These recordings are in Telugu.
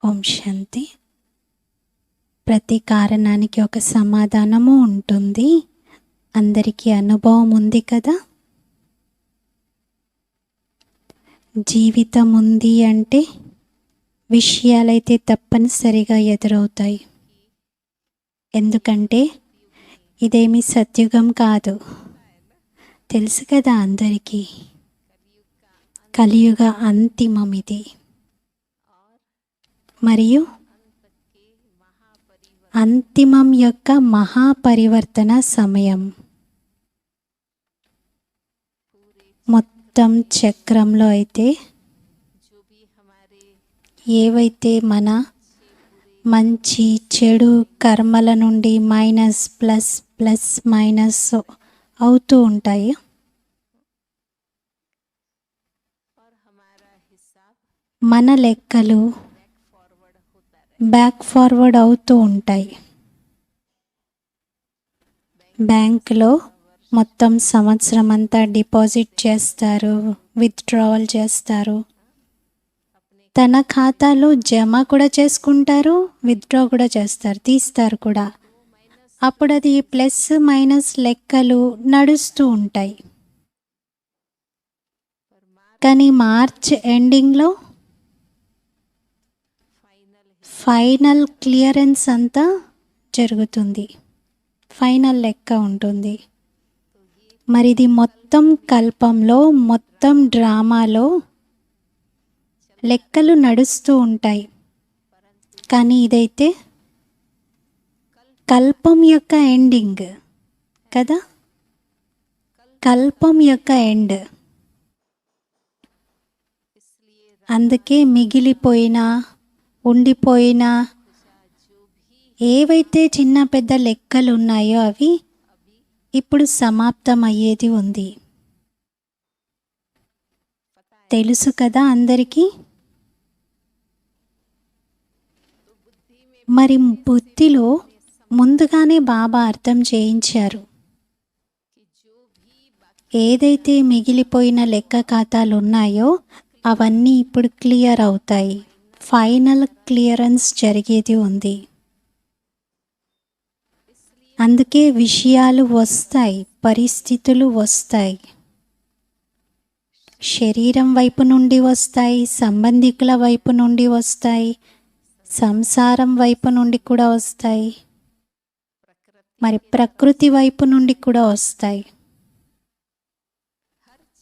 ఓం శాంతి. ప్రతి కారణానికి ఒక సమాధానము ఉంటుంది. అందరికీ అనుభవం ఉంది కదా. జీవితం ఉంది అంటే విషయాలైతే తప్పనిసరిగా ఎదురవుతాయి. ఎందుకంటే ఇదేమి సత్యుగం కాదు, తెలుసు కదా అందరికీ. కలియుగ అంతిమం ఇది. మరియు అంతిమం యొక్క మహాపరివర్తన సమయం. మొత్తం చక్రంలో అయితే ఏవైతే మన మంచి చెడు కర్మల నుండి మైనస్ ప్లస్ ప్లస్ మైనస్ అవుతూ ఉంటాయి, మన లెక్కలు బ్యాక్ ఫార్వర్డ్ అవుతూ ఉంటాయి. బ్యాంకులో మొత్తం సంవత్సరం అంతా డిపాజిట్ చేస్తారు, విత్డ్రావల్ చేస్తారు, తన ఖాతాలో జమ కూడా చేసుకుంటారు, విత్డ్రా కూడా చేస్తారు, తీస్తారు కూడా. అప్పుడు అది ప్లస్ మైనస్ లెక్కలు నడుస్తూ ఉంటాయి. కానీ మార్చ్ ఎండింగ్లో ఫైనల్ క్లియరెన్స్ అంతా జరుగుతుంది, ఫైనల్ లెక్క ఉంటుంది. మరి ఇది మొత్తం కల్పంలో, మొత్తం డ్రామాలో లెక్కలు నడుస్తూ ఉంటాయి. కానీ ఇదైతే కల్పం యొక్క ఎండింగ్ కదా, కల్పం యొక్క ఎండ్. అందుకే మిగిలిపోయిన ఉండిపోయిన ఏవైతే చిన్న పెద్ద లెక్కలు ఉన్నాయో అవి ఇప్పుడు సమాప్తం అయ్యేది ఉంది. తెలుసు కదా అందరికీ. మరి బుద్ధిలో ముందుగానే బాబా అర్థం చేయించారు, ఏదైతే మిగిలిపోయిన లెక్క ఖాతాలు ఉన్నాయో అవన్నీ ఇప్పుడు క్లియర్ అవుతాయి, ఫైనల్ క్లియరెన్స్ జరిగేది ఉంది. అందుకే విషయాలు వస్తాయి, పరిస్థితులు వస్తాయి, శరీరం వైపు నుండి వస్తాయి, సంబంధికుల వైపు నుండి వస్తాయి, సంసారం వైపు నుండి కూడా వస్తాయి, మరి ప్రకృతి వైపు నుండి కూడా వస్తాయి.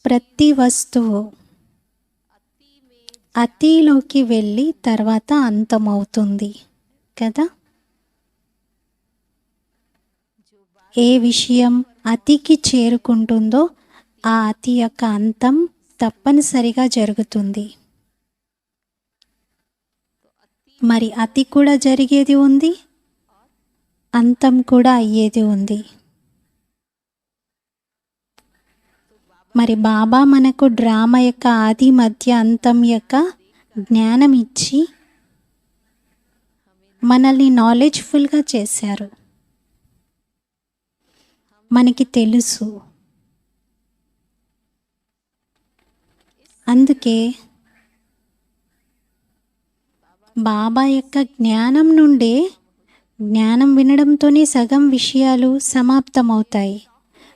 ప్రతి వస్తువు అతిలోకి వెళ్ళి తర్వాత అంతమవుతుంది కదా. ఏ విషయం అతికి చేరుకుంటుందో ఆ అతి యొక్క అంతం తప్పనిసరిగా జరుగుతుంది. మరి అతి కూడా జరిగేది ఉంది, అంతం కూడా అయ్యేది ఉంది. మరి బాబా మనకు డ్రామా యొక్క ఆది మధ్య అంతం యొక్క జ్ఞానం ఇచ్చి మనల్ని నాలెడ్జ్ఫుల్గా చేశారు. మనకి తెలుసు, అందుకే బాబా యొక్క జ్ఞానం నుండే, జ్ఞానం వినడంతోనే సగం విషయాలు సమాప్తమవుతాయి.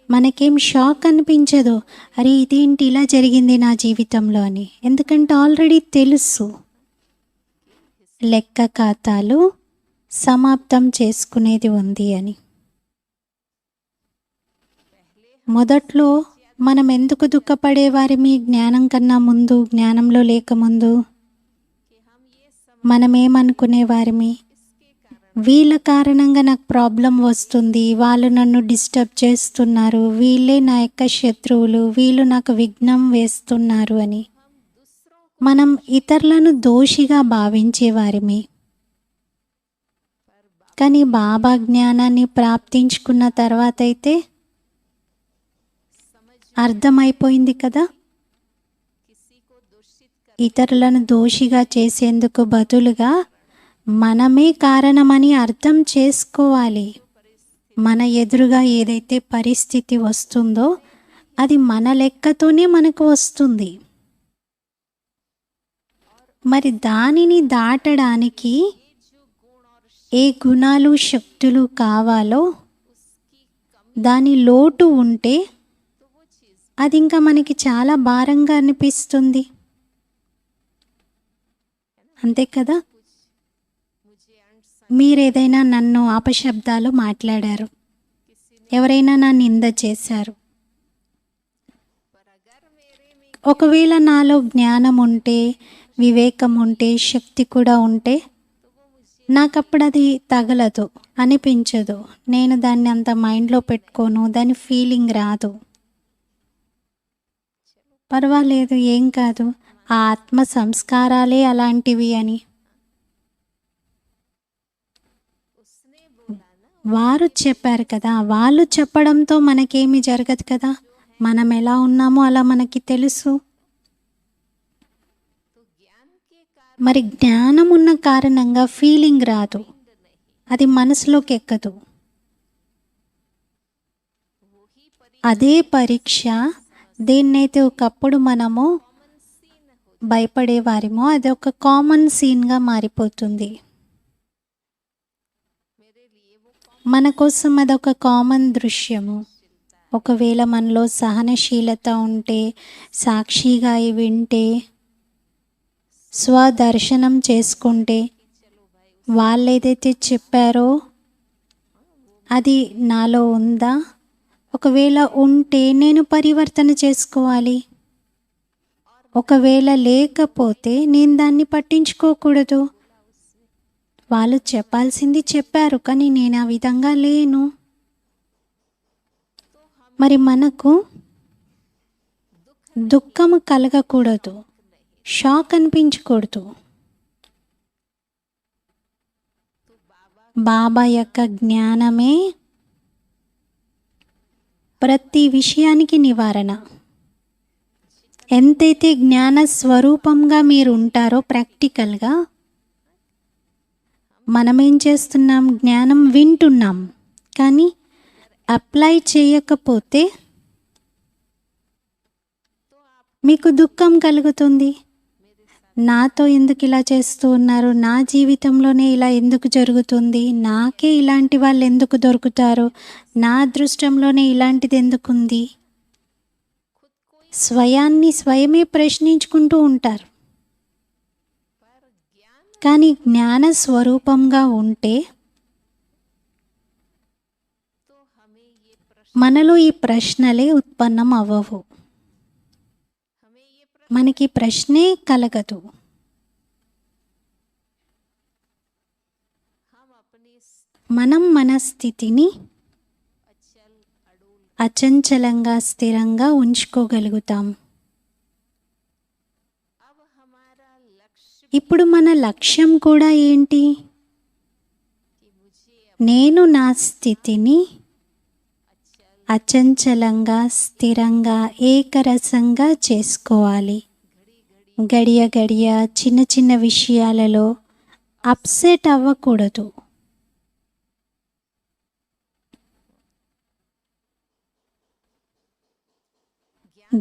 మనకేం షాక్ అనిపించదు, అరే ఇదేంటి ఇలా జరిగింది నా జీవితంలో అని. ఎందుకంటే ఆల్రెడీ తెలుసు లెక్క ఖాతాలు సమాప్తం చేసుకునేది ఉంది అని. మొదట్లో మనం ఎందుకు దుఃఖపడేవారిమి జ్ఞానం కన్నా ముందు, జ్ఞానంలో లేకముందు మనమేమనుకునేవారిమి, వీళ్ళ కారణంగా నాకు ప్రాబ్లం వస్తుంది, వాళ్ళు నన్ను డిస్టర్బ్ చేస్తున్నారు, వీళ్ళే నా యొక్క శత్రువులు, వీళ్ళు నాకు విఘ్నం వేస్తున్నారు అని మనం ఇతరులను దోషిగా భావించేవారిమి. కానీ బాబా జ్ఞానాన్ని ప్రాప్తించుకున్న తర్వాత అయితే అర్థమైపోయింది కదా, ఇతరులను దోషిగా చేసేందుకు బదులుగా మనమే కారణమని అర్థం చేసుకోవాలి. మన ఎదురుగా ఏదైతే పరిస్థితి వస్తుందో అది మన లెక్కతోనే మనకు వస్తుంది. మరి దానిని దాటడానికి ఏ గుణాలు శక్తులు కావాలో దాని లోటు ఉంటే అది ఇంకా మనకి చాలా భారంగా అనిపిస్తుంది. అంతే కదా? మీరేదైనా నన్ను అపశబ్దాలు మాట్లాడారు, ఎవరైనా నా నింద చేశారు. ఒకవేళ నాలో జ్ఞానం ఉంటే, వివేకం ఉంటే, శక్తి కూడా ఉంటే నాకప్పుడు అది తగలదు, అనిపించదు. నేను దాన్ని అంత మైండ్లో పెట్టుకోను, దాని ఫీలింగ్ రాదు. పర్వాలేదు, ఏం కాదు, ఆ ఆత్మ సంస్కారాలే అలాంటివి అని వారు చెప్పారు కదా. వాళ్ళు చెప్పడంతో మనకేమీ జరగదు కదా. మనం ఎలా ఉన్నామో అలా మనకి తెలుసు. మరి జ్ఞానం ఉన్న కారణంగా ఫీలింగ్ రాదు, అది మనసులోకి ఎక్కదు. అదే పరీక్ష దేన్నైతే ఒకప్పుడు మనము భయపడేవారిమో అది ఒక కామన్ సీన్గా మారిపోతుంది. మన కోసం అదొక కామన్ దృశ్యము. ఒకవేళ మనలో సహనశీలత ఉంటే, సాక్షిగా వింటే, స్వదర్శనం చేసుకుంటే, వాళ్ళు ఏదైతే చెప్పారో అది నాలో ఉందా, ఒకవేళ ఉంటే నేను పరివర్తన చేసుకోవాలి. ఒకవేళ లేకపోతే నేను దాన్ని పట్టించుకోకూడదు. వాళ్ళు చెప్పాల్సింది చెప్పారు, కానీ నేను ఆ విధంగా లేను. మరి మనకు దుఃఖము కలగకూడదు, షాక్ అనిపించకూడదు. బాబా యొక్క జ్ఞానమే ప్రతి విషయానికి నివారణ. ఎంతైతే జ్ఞాన స్వరూపంగా మీరు ఉంటారో ప్రాక్టికల్గా, మనమేం చేస్తున్నాం, జ్ఞానం వింటున్నాం, కానీ అప్లై చేయకపోతే మీకు దుఃఖం కలుగుతుంది. నాతో ఎందుకు ఇలా చేస్తూ ఉన్నారు, నా జీవితంలోనే ఇలా ఎందుకు జరుగుతుంది, నాకే ఇలాంటి వాళ్ళు ఎందుకు దొరుకుతారు, నా అదృష్టంలోనే ఇలాంటిది ఎందుకుంది, స్వయాన్ని స్వయమే ప్రశ్నించుకుంటూ ఉంటారు. కానీ జ్ఞాన స్వరూపంగా ఉంటే మనలో ఈ ప్రశ్నలే ఉత్పన్నం అవ్వవు, మనకి ప్రశ్నే కలగదు. మనం మన స్థితిని అచంచలంగా స్థిరంగా ఉంచుకోగలుగుతాం. ఇప్పుడు మన లక్ష్యం కూడా ఏంటి? నేను నా స్థితిని అచంచలంగా స్థిరంగా ఏకరసంగా చేసుకోవాలి. గడియ గడియ చిన్న చిన్న విషయాలలో అప్సెట్ అవ్వకూడదు.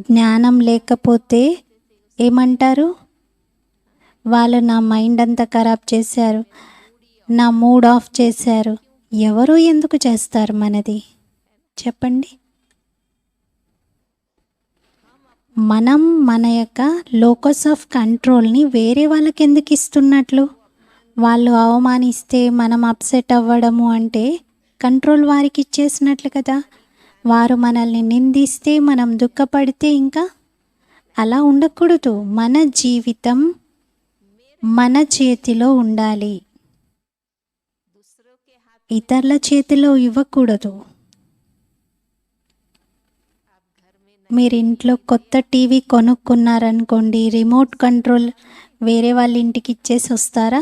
జ్ఞానం లేకపోతే ఏమంటారు, వాళ్ళు నా మైండ్ అంతా ఖరాబ్ చేశారు, నా మూడ్ ఆఫ్ చేశారు. ఎవరు ఎందుకు చేస్తారు మనది చెప్పండి? మనం మన యొక్క లోకస్ ఆఫ్ కంట్రోల్ని వేరే వాళ్ళకి ఎందుకు ఇస్తున్నట్లు? వాళ్ళు అవమానిస్తే మనం అప్సెట్ అవ్వడము అంటే కంట్రోల్ వారికి ఇచ్చేసినట్లు కదా. వారు మనల్ని నిందిస్తే మనం దుఃఖపడితే ఇంకా అలా ఉండకూడదు. మన జీవితం మన చేతిలో ఉండాలి, ఇతరుల చేతిలో ఇవ్వకూడదు. మీరు ఇంట్లో కొత్త టీవీ కొనుక్కున్నారనుకోండి, రిమోట్ కంట్రోల్ వేరే వాళ్ళ ఇంటికి ఇచ్చేసి వస్తారా?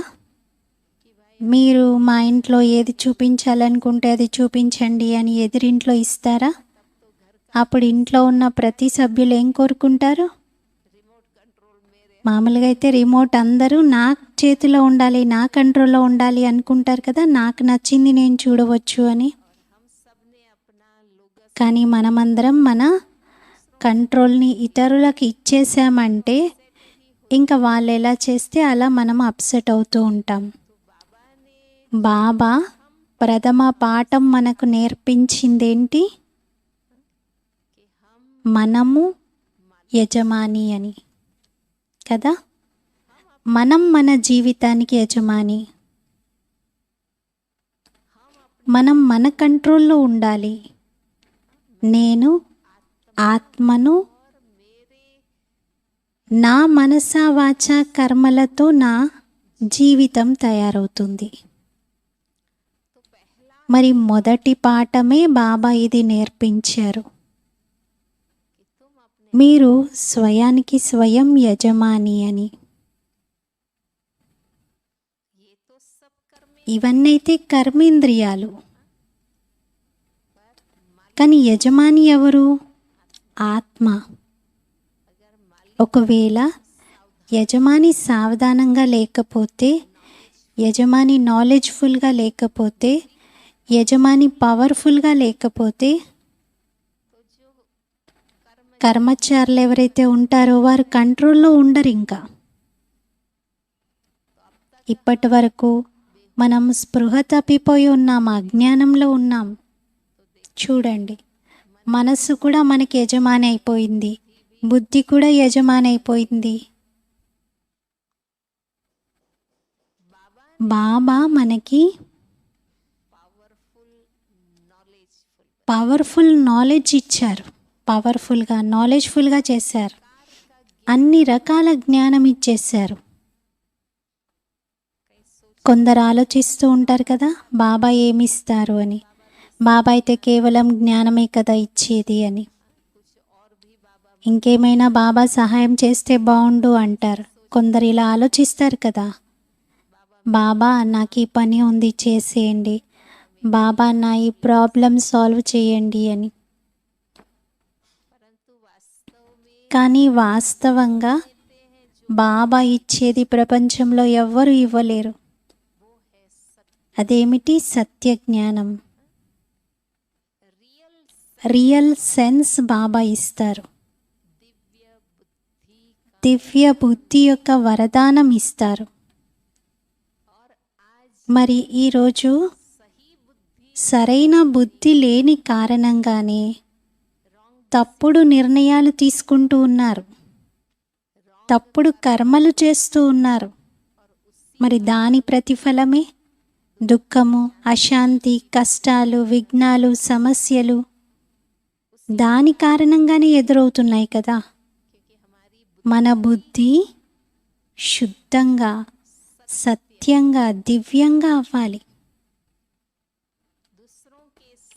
మీరు మా ఇంట్లో ఏది చూపించాలనుకుంటే అది చూపించండి అని ఎదురింట్లో ఇస్తారా? అప్పుడు ఇంట్లో ఉన్న ప్రతి సభ్యులు ఏం కోరుకుంటారు? మామూలుగా అయితే రిమోట్ అందరూ నా చేతిలో ఉండాలి, నా కంట్రోల్లో ఉండాలి అనుకుంటారు కదా, నాకు నచ్చింది నేను చూడవచ్చు అని. కానీ మనమందరం మన కంట్రోల్ని ఇతరులకు ఇచ్చేసామంటే ఇంకా వాళ్ళు ఎలా చేస్తే అలా మనం అప్సెట్ అవుతూ ఉంటాం. బాబా ప్రథమ పాఠం మనకు నేర్పించిందేంటి? మనము యజమాని అని కదా. మనం మన జీవితానికి యజమాని. మనం మన కంట్రోల్లో ఉండాలి. నేను ఆత్మను, నా మనస వాచ కర్మలతో నా జీవితం తయారవుతుంది. మరి మొదటి పాఠమే బాబా ఇది నేర్పించారు. మీరు స్వయానికి స్వయం యజమాని అని. ఇవన్నైతే కర్మేంద్రియాలు, కానీ యజమాని ఎవరు? ఆత్మ. ఒకవేళ యజమాని సావధానంగా లేకపోతే, యజమాని నాలెడ్జ్ఫుల్గా లేకపోతే, యజమాని పవర్ఫుల్గా లేకపోతే, కర్మచారులు ఎవరైతే ఉంటారో వారు కంట్రోల్లో ఉండరు. ఇంకా ఇప్పటి వరకు మనం స్పృహ తప్పిపోయి ఉన్నాం, అజ్ఞానంలో ఉన్నాం. చూడండి, మనసు కూడా మనకి యజమాని అయిపోయింది, బుద్ధి కూడా యజమాని అయిపోయింది. బాబా మనకి పవర్ఫుల్ నాలెడ్జ్ ఇచ్చారు, పవర్ఫుల్గా నాలెడ్జ్ఫుల్గా చేశారు, అన్ని రకాల జ్ఞానం ఇచ్చేశారు. కొందరు ఆలోచిస్తూ ఉంటారు కదా, బాబా ఏమిస్తారు అని. బాబా అయితే కేవలం జ్ఞానమే కదా ఇచ్చేది అని. ఇంకేమైనా బాబా సహాయం చేస్తే బాగుండు అంటారు. కొందరు ఇలా ఆలోచిస్తారు కదా, బాబా నాకు ఈ పని ఉంది చేసేయండి, బాబా నా ఈ ప్రాబ్లం సాల్వ్ చేయండి అని. కానీ వాస్తవంగా బాబా ఇచ్చేది ప్రపంచంలో ఎవ్వరూ ఇవ్వలేరు. అదేమిటి? సత్య జ్ఞానం, రియల్ సెన్స్ బాబా ఇస్తారు. దివ్య బుద్ధి యొక్క వరదానం ఇస్తారు. మరి ఈరోజు సరైన బుద్ధి లేని కారణంగానే తప్పుడు నిర్ణయాలు తీసుకుంటూ ఉన్నారు, తప్పుడు కర్మలు చేస్తూ ఉన్నారు. మరి దాని ప్రతిఫలమే దుఃఖము, అశాంతి, కష్టాలు, విఘ్నాలు, సమస్యలు దాని కారణంగానే ఎదురవుతున్నాయి కదా. మన బుద్ధి శుద్ధంగా, సత్యంగా, దివ్యంగా అవ్వాలి.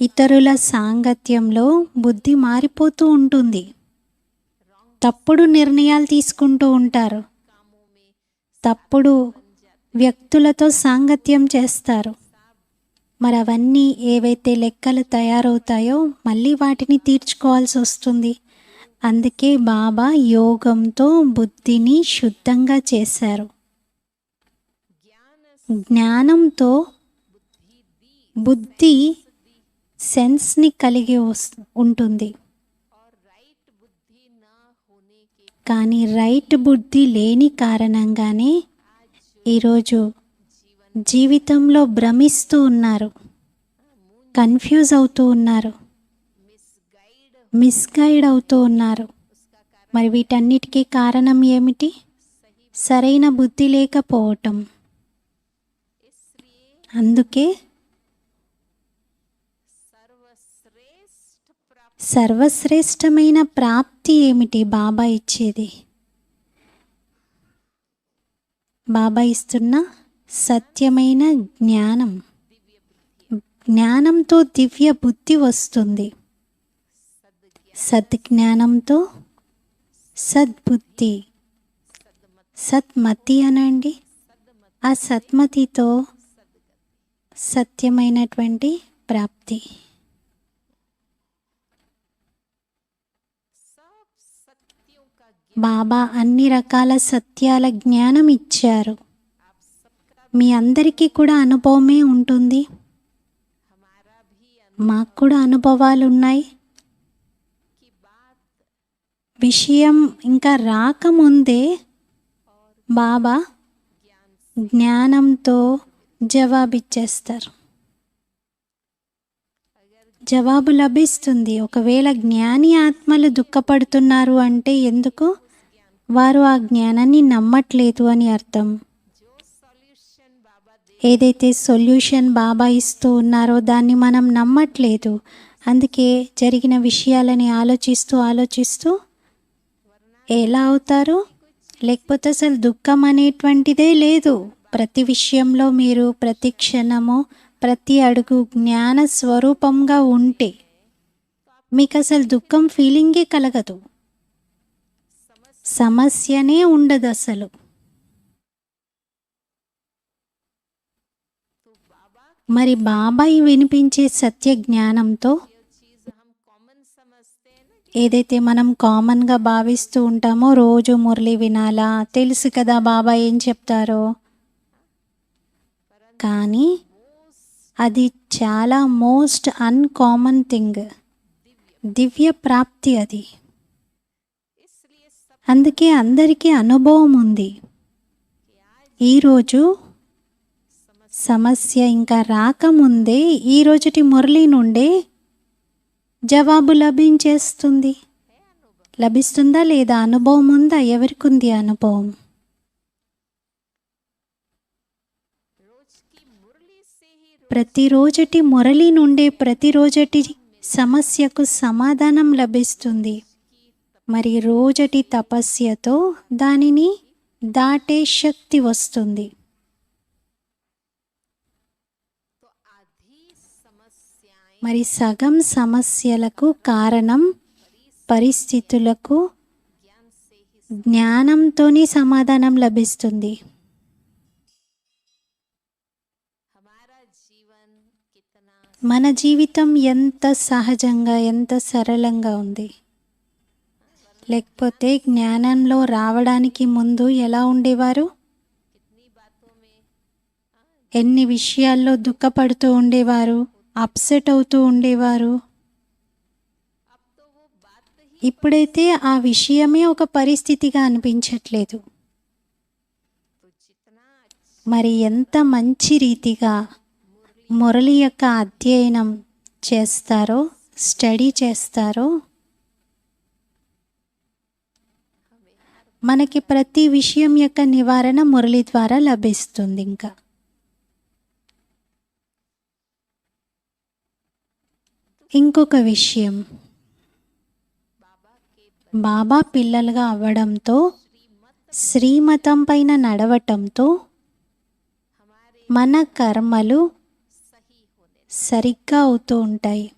ఇతరుల సాంగత్యంలో బుద్ధి మారిపోతూ ఉంటుంది, తప్పుడు నిర్ణయాలు తీసుకుంటూ ఉంటారు, తప్పుడు వ్యక్తులతో సాంగత్యం చేస్తారు. మరి అవన్నీ ఏవైతే లెక్కలు తయారవుతాయో మళ్ళీ వాటిని తీర్చుకోవాల్సి వస్తుంది. అందుకే బాబా యోగంతో బుద్ధిని శుద్ధంగా చేశారు. జ్ఞానంతో బుద్ధి సెన్స్ని కలిగి ఉంటుంది. కానీ రైట్ బుద్ధి లేని కారణంగానే ఈరోజు జీవితంలో భ్రమిస్తూ ఉన్నారు, కన్ఫ్యూజ్ అవుతూ ఉన్నారు, మిస్గైడ్ అవుతూ ఉన్నారు. మరి వీటన్నిటికీ కారణం ఏమిటి? సరైన బుద్ధి లేకపోవటం. అందుకే సర్వశ్రేష్టమైన ప్రాప్తి ఏమిటి? బాబా ఇచ్చేది, బాబా ఇస్తున్న సత్యమైన జ్ఞానం. జ్ఞానంతో దివ్య బుద్ధి వస్తుంది, సద్జ్ఞానంతో సద్బుద్ధి, సత్మతి అనండి. ఆ సత్మతితో సత్యమైనటువంటి ప్రాప్తి. బాబా అన్ని రకాల సత్యాల జ్ఞానం ఇచ్చారు. మీ అందరికీ కూడా అనుభవమే ఉంటుంది, మాకు కూడా అనుభవాలు ఉన్నాయి. విషయం ఇంకా రాకముందే బాబా జ్ఞానంతో జవాబిచ్చేస్తారు. జవాబు లభిస్తుంది. ఒకవేళ జ్ఞాని ఆత్మలు దుఃఖపడుతున్నారు అంటే ఎందుకు? వారు ఆ జ్ఞానాన్ని నమ్మట్లేదు అని అర్థం. ఏదైతే సొల్యూషన్ బాబా ఇస్తూ ఉన్నారో దాన్ని మనం నమ్మట్లేదు. అందుకే జరిగిన విషయాలని ఆలోచిస్తూ ఎలా అవుతారు? లేకపోతే అసలు దుఃఖం అనేటువంటిదే లేదు. ప్రతి విషయంలో మీరు ప్రతి క్షణము ప్రతి అడుగు జ్ఞాన స్వరూపంగా ఉంటే మీకు అసలు దుఃఖం ఫీలింగే కలగదు. సమస్యనే ఉండదు అసలు. మరి బాబాయి వినిపించే సత్య జ్ఞానంతో ఏదైతే మనం కామన్గా భావిస్తూ ఉంటామో రోజు మురళి వినాలా, తెలుసు కదా బాబా ఏం చెప్తారో, కానీ అది చాలా మోస్ట్ అన్కామన్ థింగ్, దివ్య ప్రాప్తి అది. అందుకే అందరికీ అనుభవం ఉంది. ఈరోజు సమస్య ఇంకా రాకముందే ఈరోజుటి మురళి నుండే జవాబు లభిస్తుందా లేదా? అనుభవం ఉందా? ఎవరికి ఉంది అనుభవం? ప్రతిరోజటి మురళి నుండే ప్రతిరోజటి సమస్యకు సమాధానం లభిస్తుంది. మరి రోజటి తపస్యతో దానిని దాటే శక్తి వస్తుంది. మరి సగం సమస్యలకు కారణం పరిస్థితులకు జ్ఞానంతోనే సమాధానం లభిస్తుంది. మన జీవితం ఎంత సహజంగా ఎంత సరళంగా ఉంది. లేకపోతే జ్ఞానంలో రావడానికి ముందు ఎలా ఉండేవారు? ఎన్ని విషయాల్లో దుఃఖపడుతూ ఉండేవారు, అప్సెట్ అవుతూ ఉండేవారు. ఇప్పుడైతే ఆ విషయమే ఒక పరిస్థితిగా అనిపించట్లేదు. మరి ఎంత మంచి రీతిగా మురళి యొక్క అధ్యయనం చేస్తారో, స్టడీ చేస్తారో, మనకి ప్రతి విషయం యొక్క నివారణ మురళి ద్వారా లభిస్తుంది. ఇంకా ఇంకొక విషయం, బాబా పిల్లలుగా అవ్వడంతో, శ్రీమతం పైన నడవటంతో మన కర్మలు సరిగ్గా అవుతూ ఉంటాయి.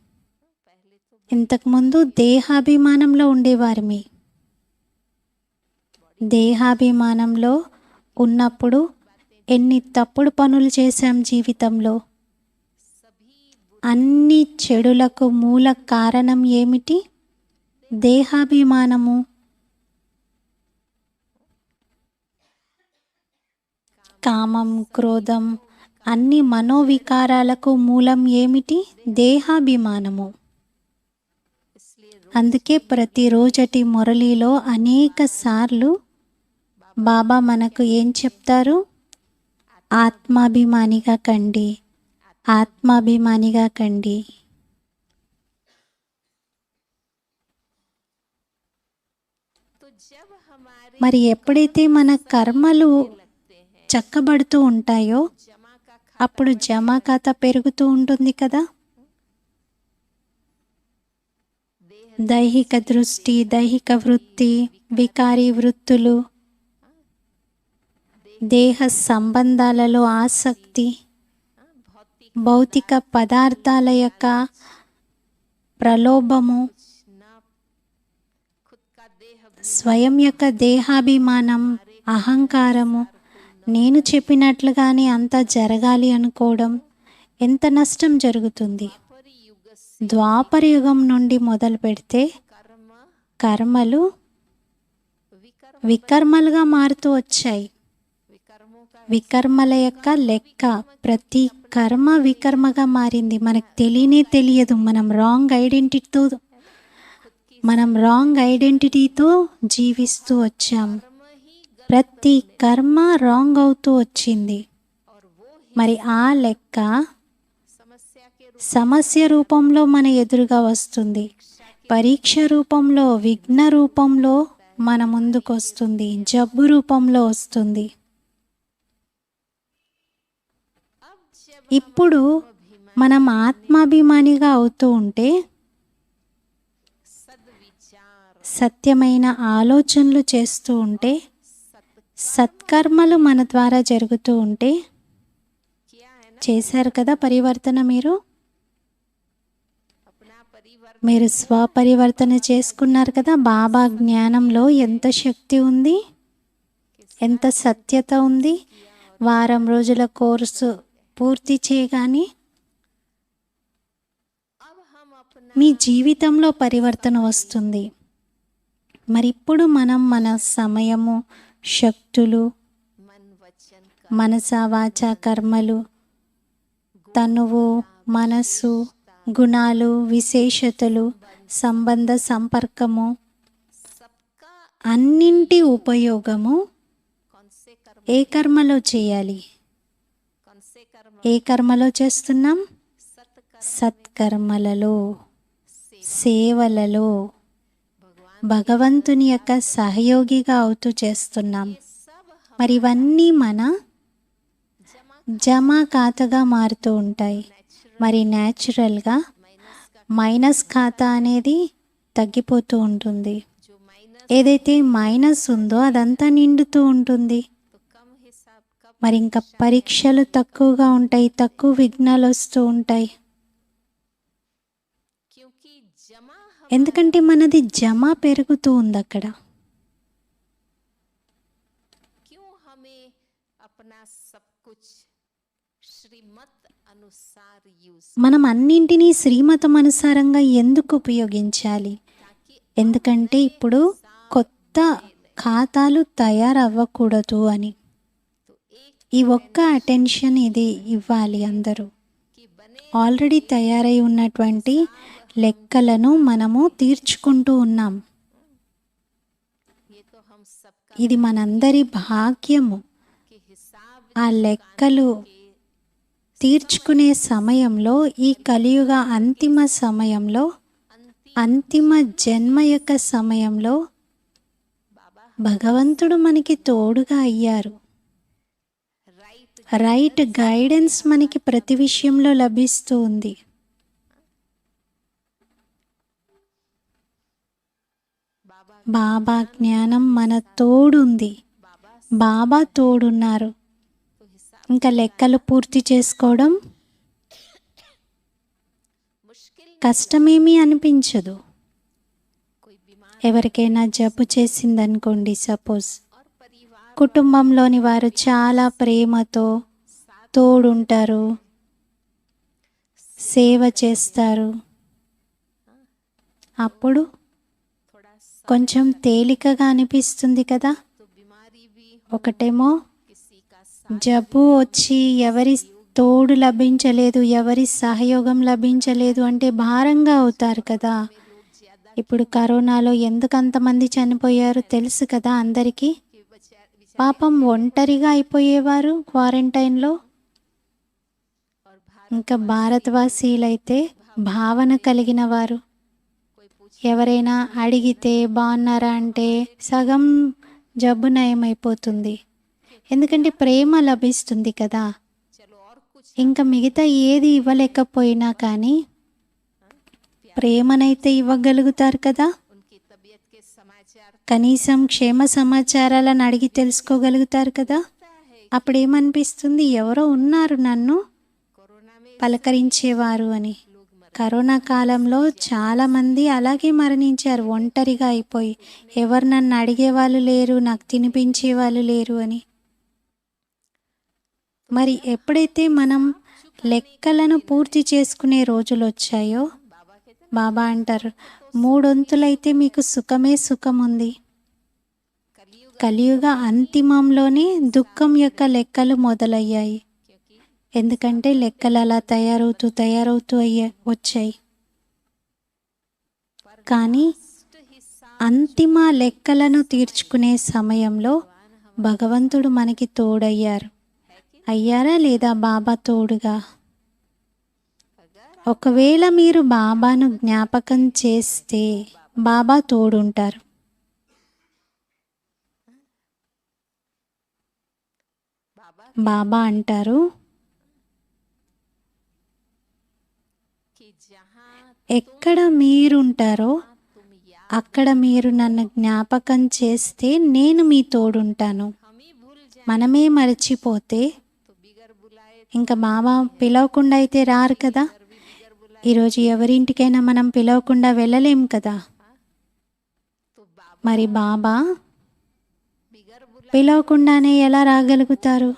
ఇంతకుముందు దేహాభిమానంలో ఉండేవారిమి. దేహాభిమానంలో ఉన్నప్పుడు ఎన్ని తప్పుడు పనులు చేశాం జీవితంలో. అన్ని చెడులకు మూల కారణం ఏమిటి? దేహాభిమానము. కామం, క్రోధం, అన్ని మనోవికారాలకు మూలం ఏమిటి? దేహాభిమానము. అందుకే ప్రతిరోజటి మురళిలో అనేక సార్లు బాబా మనకు ఏం చెప్తారు? ఆత్మాభిమానిగా కండి, ఆత్మాభిమానిగా కండి. మరి ఎప్పుడైతే మన కర్మలు చక్కబడుతూ ఉంటాయో అప్పుడు జమా ఖాతా పెరుగుతూ ఉంటుంది కదా. దైహిక దృష్టి, దైహిక వృత్తి, వికారీ వృత్తులు, దేహ సంబంధాలలో ఆసక్తి, భౌతిక పదార్థాల యొక్క ప్రలోభము, స్వయం యొక్క దేహాభిమానం, అహంకారము, నేను చెప్పినట్లుగానే అంతా జరగాలి అనుకోవడం, ఎంత నష్టం జరుగుతుంది. ద్వాపర యుగం నుండి మొదలు పెడితే కర్మలు వికర్మలుగా మారుతూ వచ్చాయి. వికర్మల యొక్క లెక్క, ప్రతి కర్మ వికర్మగా మారింది. మనకు తెలియదు. మనం రాంగ్ ఐడెంటిటీతో జీవిస్తూ వచ్చాం. ప్రతి కర్మ రాంగ్ అవుతూ వచ్చింది. మరి ఆ లెక్క సమస్య రూపంలో మన ఎదురుగా వస్తుంది, పరీక్ష రూపంలో, విఘ్న రూపంలో మన ముందుకు వస్తుంది, జబ్బు రూపంలో వస్తుంది. ఇప్పుడు మనం ఆత్మాభిమానిగా అవుతూ ఉంటే, సత్యమైన ఆలోచనలు చేస్తూ ఉంటే, సత్కర్మలు మన ద్వారా జరుగుతూ ఉంటే, చేశారు కదా పరివర్తన. మీరు స్వపరివర్తన చేసుకున్నారు కదా. బాబా జ్ఞానంలో ఎంత శక్తి ఉంది, ఎంత సత్యత ఉంది. వారం రోజుల కోర్సు పూర్తి చేయగానే మీ జీవితంలో పరివర్తన వస్తుంది. మరి ఇప్పుడు మనం మన సమయము, శక్తులు, మనస, వాచ, కర్మలు, తనువు, మనస్సు, గుణాలు, విశేషతలు, సంబంధ సంపర్కము, అన్నింటి ఉపయోగము ఏ కర్మలో చేయాలి? ఏ కర్మలో చేస్తున్నాం? సత్కర్మలలో, సేవలలో, భగవంతుని యొక్క సహయోగిగా అవుతూ చేస్తున్నాం. మరి ఇవన్నీ మన జమా ఖాతాగా మారుతూ ఉంటాయి. మరి న్యాచురల్గా మైనస్ ఖాతా అనేది తగ్గిపోతూ ఉంటుంది. ఏదైతే మైనస్ ఉందో అదంతా నిండుతూ ఉంటుంది. మరి ఇంకా పరీక్షలు తక్కువగా ఉంటాయి, తక్కువ విఘ్నాలు వస్తూ ఉంటాయి. ఎందుకంటే మనది జమ పెరుగుతూ ఉంది అక్కడ. మనం అన్నింటినీ శ్రీమతం అనుసారంగా ఎందుకు ఉపయోగించాలి? ఎందుకంటే ఇప్పుడు కొత్త ఖాతాలు తయారవ్వకూడదు అని. ఈ ఒక్క అటెన్షన్ ఇది ఇవ్వాలి అందరూ. ఆల్రెడీ తయారై ఉన్నటువంటి లెక్కలను మనము తీర్చుకుంటూ ఉన్నాం. ఇది మనందరి భాగ్యము. ఆ లెక్కలు తీర్చుకునే సమయంలో, ఈ కలియుగ అంతిమ సమయంలో, అంతిమ జన్మ యొక్క సమయంలో భగవంతుడు మనకి తోడుగా అయ్యారు. రైట్ గైడెన్స్ మనకి ప్రతి విషయంలో లభిస్తూ ఉంది. బాబా జ్ఞానం మన తోడుంది. బాబా తోడున్నారు. ఇంకా లెక్కలు పూర్తి చేసుకోవడం కష్టమేమీ అనిపించదు. ఎవరికైనా జబ్బు చేసిందనుకోండి, సపోజ్, కుటుంబంలోని వారు చాలా ప్రేమతో తోడుంటారు, సేవ చేస్తారు. అప్పుడు కొంచెం తేలికగా అనిపిస్తుంది కదా. ఒకటేమో జబ్బు వచ్చి ఎవరి తోడు లభించలేదు, ఎవరి సహయోగం లభించలేదు అంటే భారంగా అవుతారు కదా. ఇప్పుడు కరోనాలో ఎందుకు అంతమంది చనిపోయారు తెలుసు కదా అందరికీ. పాపం ఒంటరిగా అయిపోయేవారు క్వారంటైన్లో. ఇంకా భారతవాసీలైతే భావన కలిగిన వారు. ఎవరైనా అడిగితే బాగున్నారా అంటే సగం జబ్బు నయమైపోతుంది. ఎందుకంటే ప్రేమ లభిస్తుంది కదా. ఇంకా మిగతా ఏది ఇవ్వలేకపోయినా కానీ ప్రేమనైతే ఇవ్వగలుగుతారు కదా. కనీసం క్షేమ సమాచారాలను అడిగి తెలుసుకోగలుగుతారు కదా. అప్పుడేమనిపిస్తుంది, ఎవరో ఉన్నారు నన్ను పలకరించేవారు అని. కరోనా కాలంలో చాలామంది అలాగే మరణించారు, ఒంటరిగా అయిపోయి. ఎవరు నన్ను అడిగేవాళ్ళు లేరు, నాకు తినిపించేవాళ్ళు లేరు అని. మరి ఎప్పుడైతే మనం లెక్కలను పూర్తి చేసుకునే రోజులు వచ్చాయో, బాబా అంటారు, 3 వంతులైతే మీకు సుఖమే సుఖం ఉంది. కలియుగ అంతిమంలోనే దుఃఖం యొక్క లెక్కలు మొదలయ్యాయి. ఎందుకంటే లెక్కలు అలా తయారవుతూ వచ్చాయి. కానీ అంతిమ లెక్కలను తీర్చుకునే సమయంలో భగవంతుడు మనకి తోడయ్యారు. అయ్యారా లేదా బాబా తోడుగా? ఒకవేళ మీరు బాబాను జ్ఞాపకం చేస్తే బాబా తోడుంటారు. బాబా అంటారు, ఎక్కడ మీరుంటారో అక్కడ మీరు నన్ను జ్ఞాపకం చేస్తే నేను మీ తోడుంటాను. మనమే మర్చిపోతే ఇంకా బాబా పిలవకుండా అయితే రారు కదా. ఈరోజు ఎవరింటికైనా మనం పిలవకుండా వెళ్ళలేం కదా. మరి బాబా పిలవకుండానే ఎలా రాగలుగుతారు?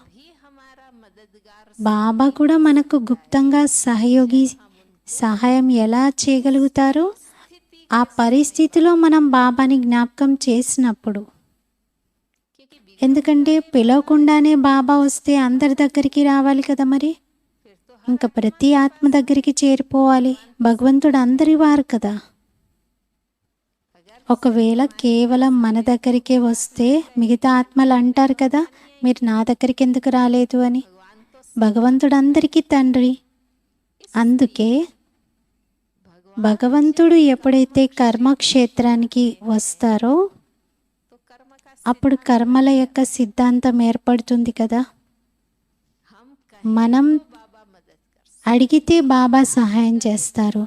బాబా కూడా మనకు గుప్తంగా సహాయం ఎలా చేయగలుగుతారు? ఆ పరిస్థితిలో మనం బాబాని జ్ఞాపకం చేసినప్పుడు. ఎందుకంటే పిలవకుండానే బాబా వస్తే అందరి దగ్గరికి రావాలి కదా. మరి ఇంకా ప్రతి ఆత్మ దగ్గరికి చేరిపోవాలి. భగవంతుడు అందరి వారు కదా. ఒకవేళ కేవలం మన దగ్గరికే వస్తే మిగతా ఆత్మలు అంటారు కదా, మీరు నా దగ్గరికి ఎందుకు రాలేదు అని. భగవంతుడు అందరికీ తండ్రి. అందుకే భగవంతుడు ఎప్పుడైతే కర్మక్షేత్రానికి వస్తారో అప్పుడు కర్మల యొక్క సిద్ధాంతం ఏర్పడుతుంది కదా. మనం అడిగితే బాబా సహాయం చేస్తారు.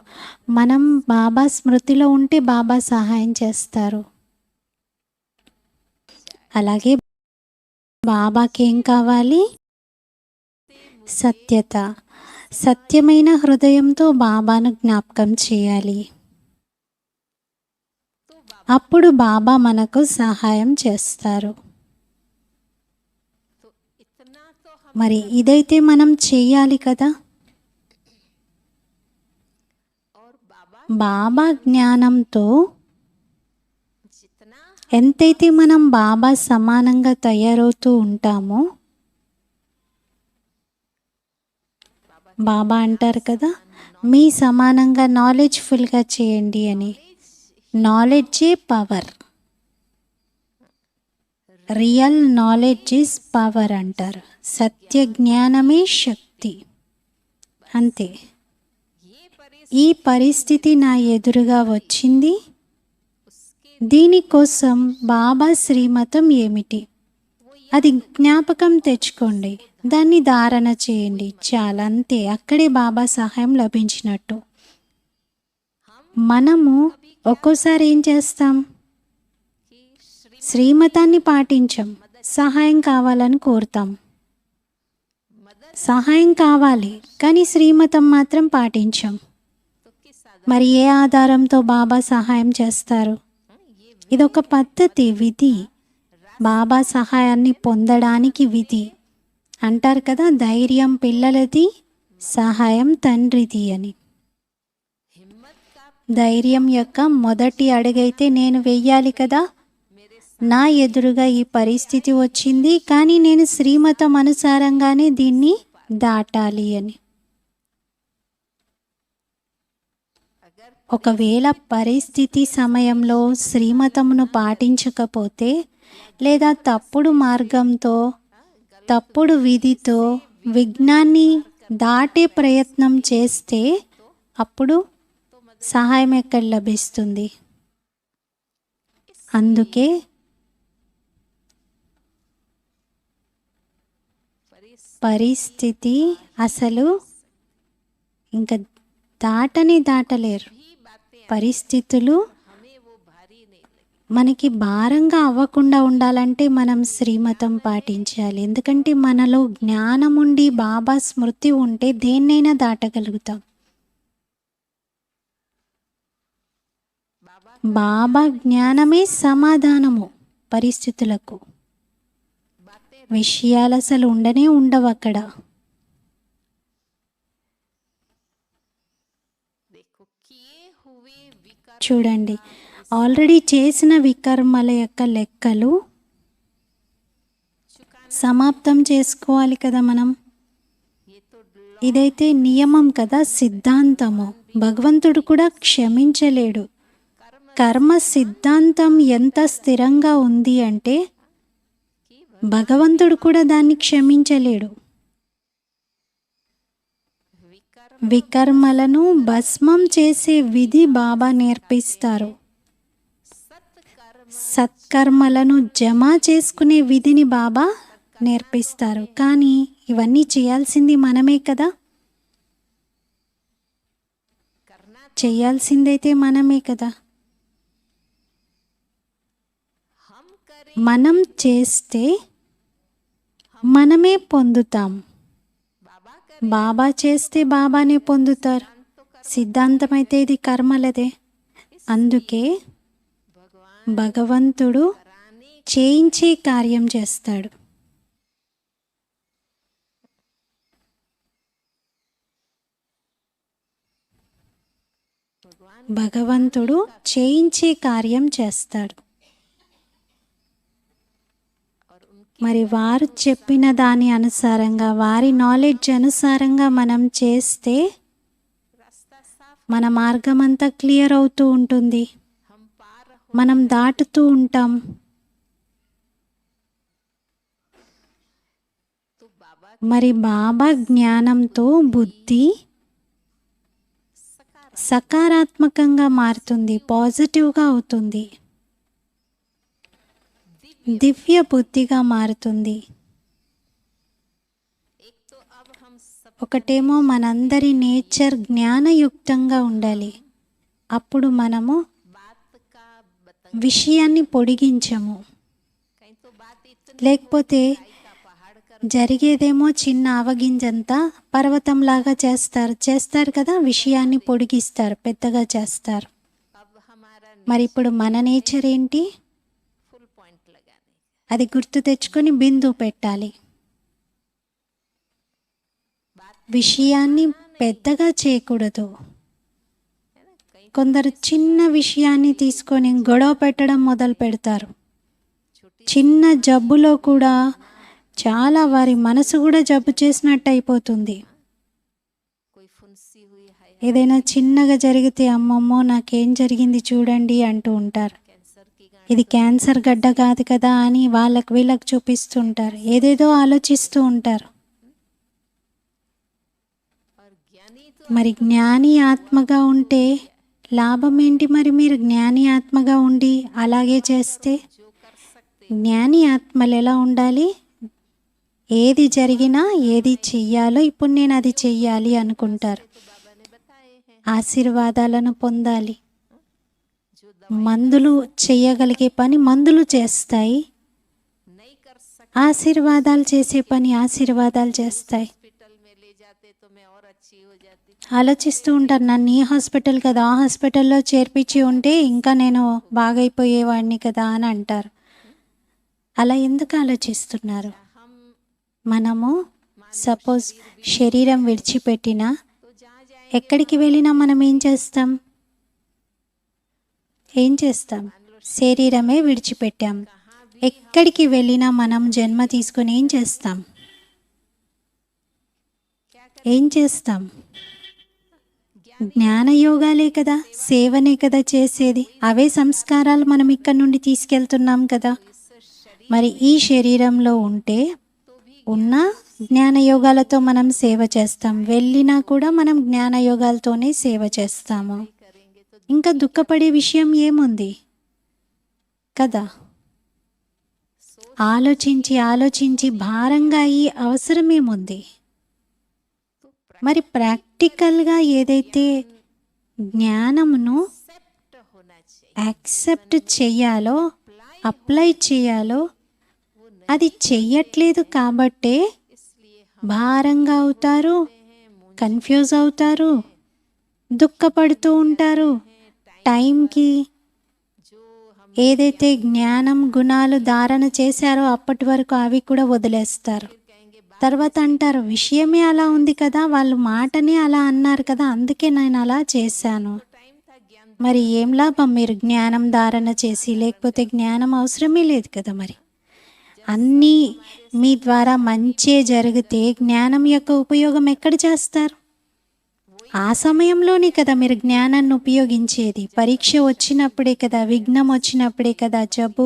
మనం బాబా స్మృతిలో ఉంటే బాబా సహాయం చేస్తారు. అలాగే బాబాకి ఏం కావాలి? సత్యత. సత్యమైన హృదయంతో బాబాను జ్ఞాపకం చేయాలి. అప్పుడు బాబా మనకు సహాయం చేస్తారు. మరి ఇదైతే మనం చేయాలి కదా. బాబా జ్ఞానంతో ఎంతైతే మనం బాబా సమానంగా తయారవుతూ ఉంటామో, బాబా అంటారు కదా, మీ సమానంగా నాలెడ్జ్ఫుల్గా చేయండి అని. నాలెడ్జే power. Real knowledge is power అంటారు. సత్య జ్ఞానమే శక్తి. అంతే. ఈ పరిస్థితి నా ఎదురుగా వచ్చింది, దీనికోసం బాబా శ్రీమతం ఏమిటి అది జ్ఞాపకం తెచ్చుకోండి, దాన్ని ధారణ చేయండి. చాలా, అంతే. అక్కడే బాబా సహాయం లభించినట్టు. మనము ఒక్కోసారి ఏం చేస్తాం? శ్రీమతాన్ని పాటించం, సహాయం కావాలని కోరుతాం. సహాయం కావాలి కానీ శ్రీమతం మాత్రం పాటించం. మరి ఏ ఆధారంతో బాబా సహాయం చేస్తారు? ఇదొక పద్ధతి, విధి. బాబా సహాయాన్ని పొందడానికి విధి. అంటారు కదా, ధైర్యం పిల్లలది, సహాయం తండ్రిది అని. ధైర్యం యొక్క మొదటి అడుగైతే నేను వెయ్యాలి కదా. నా ఎదురుగా ఈ పరిస్థితి వచ్చింది కానీ నేను శ్రీమతం అనుసారంగానే దీన్ని దాటాలి అని. ఒకవేళ పరిస్థితి సమయంలో శ్రీమతమును పాటించకపోతే లేదా తప్పుడు మార్గంతో, తప్పుడు విధితో విఘ్నాన్ని దాటే ప్రయత్నం చేస్తే అప్పుడు సహాయం ఎక్కడ లభిస్తుంది? అందుకే పరిస్థితి అసలు ఇంకా దాటలేరు. పరిస్థితులు మనకి భారంగా అవ్వకుండా ఉండాలంటే మనం శ్రీమతం పాటించాలి. ఎందుకంటే మనలో జ్ఞానం ఉండి బాబా స్మృతి ఉంటే దేన్నైనా దాటగలుగుతాం. బాబా జ్ఞానమే సమాధానము పరిస్థితులకు. విషయాలు అసలు ఉండవు అక్కడ. చూడండి, ఆల్రెడీ చేసిన వికర్మల యొక్క లెక్కలు సమాప్తం చేసుకోవాలి కదా మనం. ఇదైతే నియమం కదా, సిద్ధాంతము. భగవంతుడు కూడా క్షమించలేడు. కర్మ సిద్ధాంతం ఎంత స్థిరంగా ఉంది అంటే భగవంతుడు కూడా దాన్ని క్షమించలేడు. వికర్మలను భస్మం చేసే విధి బాబా నేర్పిస్తారు. సత్కర్మలను జమ చేసుకునే విధిని బాబా నేర్పిస్తారు. కానీ ఇవన్నీ చేయాల్సింది మనమే కదా. చేయాల్సిందైతే మనమే కదా. మనం చేస్తే మనమే పొందుతాం. బాబా చేస్తే బాబానే పొందుతారు. సిద్ధాంతం అయితే ఇది కర్మలదే. అందుకే భగవంతుడు చేయించే కార్యం చేస్తాడు. భగవంతుడు చేయించే కార్యం చేస్తాడు. మరి వారు చెప్పిన దాని అనుసారంగా, వారి నాలెడ్జ్ అనుసారంగా మనం చేస్తే మన మార్గం అంతా క్లియర్ అవుతూ ఉంటుంది. మనం దాటుతూ ఉంటాం. మరి బాబా జ్ఞానంతో బుద్ధి సకారాత్మకంగా మారుతుంది, పాజిటివ్గా అవుతుంది, దివ్య బుద్ధిగా మారుతుంది. ఒకటేమో మనందరి నేచర్ జ్ఞానయుక్తంగా ఉండాలి. అప్పుడు మనము విషయాన్ని పొడిగించము. లేకపోతే జరిగేదేమో చిన్న ఆవగింజంతా పర్వతంలాగా చేస్తారు కదా. విషయాన్ని పొడిగిస్తారు, పెద్దగా చేస్తారు. మరి ఇప్పుడు మన నేచర్ ఏంటి? అది గుర్తు తెచ్చుకొని బిందు పెట్టాలి. విషయాన్ని పెద్దగా చేయకూడదు. కొందరు చిన్న విషయాన్ని తీసుకొని గొడవ పెట్టడం మొదలు పెడతారు. చిన్న జబ్బులో కూడా చాలా వారి మనసు కూడా జబ్బు చేసినట్టు అయిపోతుంది. ఏదైనా చిన్నగా జరిగితే అమ్మమ్మో నాకేం జరిగింది చూడండి అంటూ ఉంటారు. ఇది క్యాన్సర్ గడ్డ కాదు కదా అని వీళ్ళకి చూపిస్తుంటారు. ఏదేదో ఆలోచిస్తూ ఉంటారు. మరి జ్ఞాని ఆత్మగా ఉంటే లాభం ఏంటి? మరి మీరు జ్ఞాని ఆత్మగా ఉండి అలాగే చేస్తే, జ్ఞాని ఆత్మలు ఎలా ఉండాలి? ఏది జరిగినా ఏది చెయ్యాలో ఇప్పుడు నేను అది చెయ్యాలి అనుకుంటారు. ఆశీర్వాదాలను పొందాలి. మందులు చేయగలిగే పని మందులు చేస్తాయి. ఆశీర్వాదాలు చేసే పని ఆశీర్వాదాలు చేస్తాయి. ఆలోచిస్తూ ఉంటారు, నన్ను ఈ హాస్పిటల్ కదా, ఆ హాస్పిటల్లో చేర్పించి ఉంటే ఇంకా నేను బాగైపోయేవాడిని కదా అని అంటారు. అలా ఎందుకు ఆలోచిస్తున్నారు? మనము సపోజ్ శరీరం విడిచిపెట్టినా ఎక్కడికి వెళ్ళినా మనం ఏం చేస్తాం? శరీరమే విడిచిపెట్టాం. ఎక్కడికి వెళ్ళినా మనం జన్మ తీసుకొని ఏం చేస్తాం? జ్ఞానయోగాలే కదా, సేవనే కదా చేసేది. అవే సంస్కారాలు మనం ఇక్కడ నుండి తీసుకెళ్తున్నాం కదా. మరి ఈ శరీరంలో ఉన్న జ్ఞానయోగాలతో మనం సేవ చేస్తాం. వెళ్ళినా కూడా మనం జ్ఞానయోగాలతోనే సేవ చేస్తాము. ఇంకా దుఃఖపడే విషయం ఏముంది కదా. ఆలోచించి భారంగా ఈ అవసరం ఏముంది? మరి ప్రాక్టికల్గా ఏదైతే జ్ఞానమును యాక్సెప్ట్ చేయాలో, అప్లై చేయాలో అది చెయ్యట్లేదు కాబట్టే భారంగా అవుతారు, కన్ఫ్యూజ్ అవుతారు, దుఃఖపడుతూ ఉంటారు. టైంకి ఏదైతే జ్ఞానం గుణాలు ధారణ చేశారో అప్పటి వరకు అవి కూడా వదిలేస్తారు. తర్వాత అంటారు, విషయమే అలా ఉంది కదా, వాళ్ళు మాటనే అలా అన్నారు కదా, అందుకే నేను అలా చేశాను. మరి ఏం లాభం మీరు జ్ఞానం ధారణ చేసి? లేకపోతే జ్ఞానం అవసరమే లేదు కదా. మరి అన్నీ మీ ద్వారా మంచే జరిగితే జ్ఞానం యొక్క ఉపయోగం ఎక్కడ చేస్తారు? ఆ సమయంలోనే కదా మీరు జ్ఞానాన్ని ఉపయోగించేది. పరీక్ష వచ్చినప్పుడే కదా, విఘ్నం వచ్చినప్పుడే కదా, జబ్బు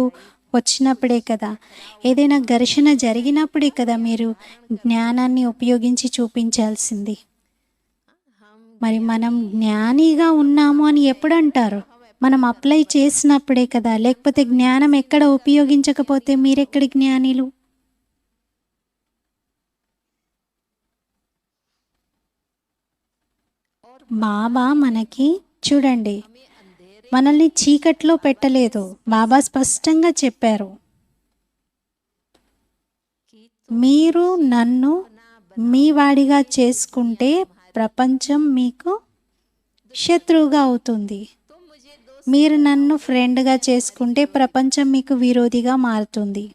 వచ్చినప్పుడే కదా, ఏదైనా ఘర్షణ జరిగినప్పుడే కదా మీరు జ్ఞానాన్ని ఉపయోగించి చూపించాల్సింది. మరి మనం జ్ఞానిగా ఉన్నాము అని ఎప్పుడు అంటారు? మనం అప్లై చేసినప్పుడే కదా, లేకపోతే జ్ఞానం ఎక్కడ ఉపయోగించకపోతే మీరెక్కడి జ్ఞానిలు? బాబా మనకి చూడండి, మనల్ని చీకట్లో పెట్టలేదు. బాబా స్పష్టంగా చెప్పారు, మీరు నన్ను మీ వాడిగా చేసుకుంటే ప్రపంచం మీకు శత్రువుగా అవుతుంది. మీరు నన్ను ఫ్రెండ్గా చేసుకుంటే ప్రపంచం మీకు విరోధిగా మారుతుంది.